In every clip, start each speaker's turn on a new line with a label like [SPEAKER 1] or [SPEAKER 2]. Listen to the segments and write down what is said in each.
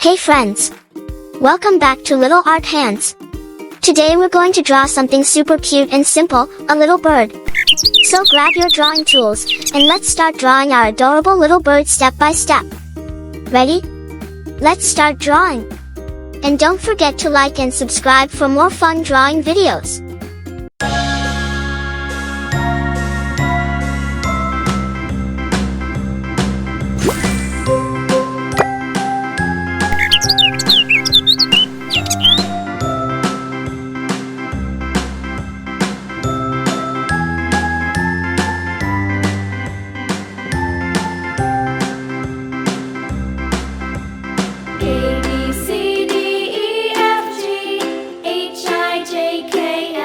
[SPEAKER 1] Hey friends! Welcome back to Little Art Hands. Today we're going to draw something super cute and simple, a little bird. So grab your drawing tools, and let's start drawing our adorable little bird step by step. Ready? Let's start drawing. And don't forget to like and subscribe for more fun drawing videos.
[SPEAKER 2] A, B, C, D, E, F, G, H, I, J, K,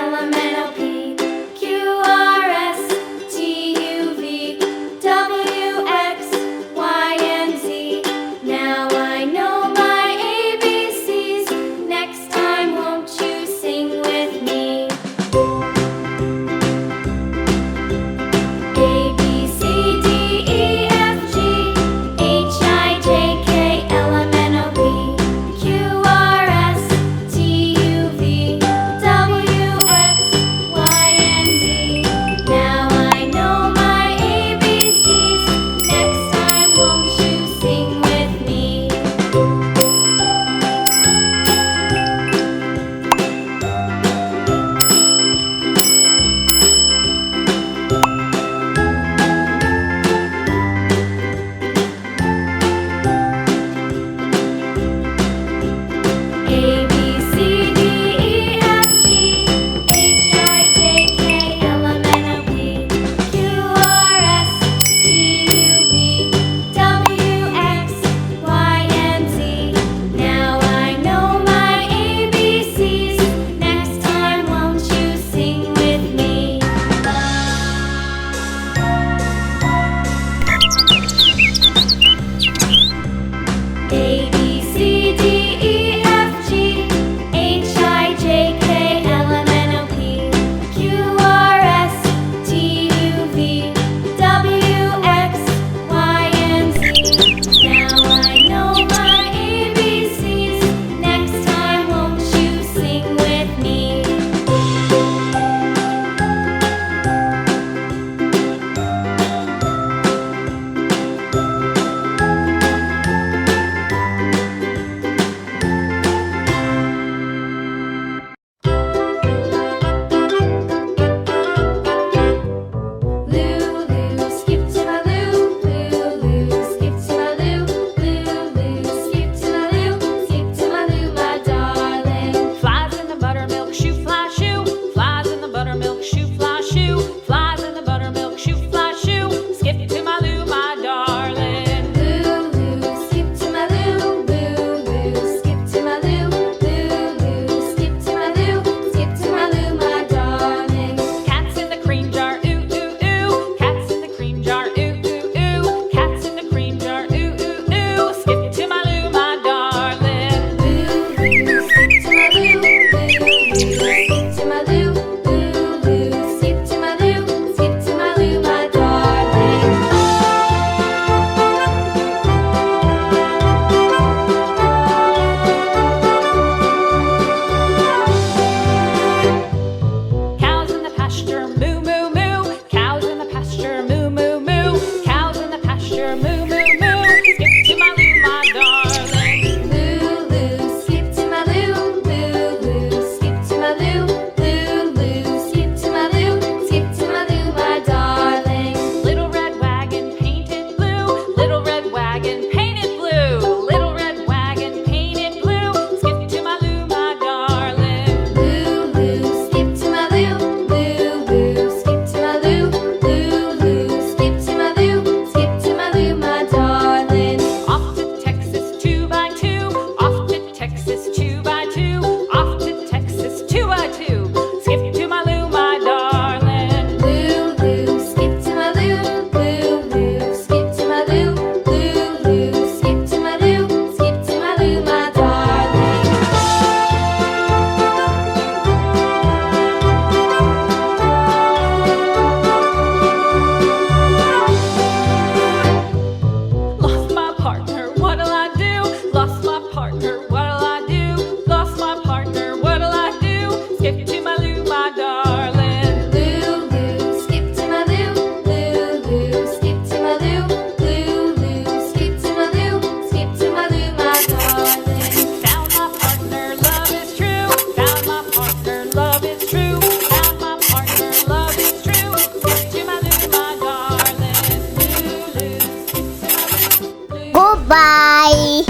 [SPEAKER 2] Bye!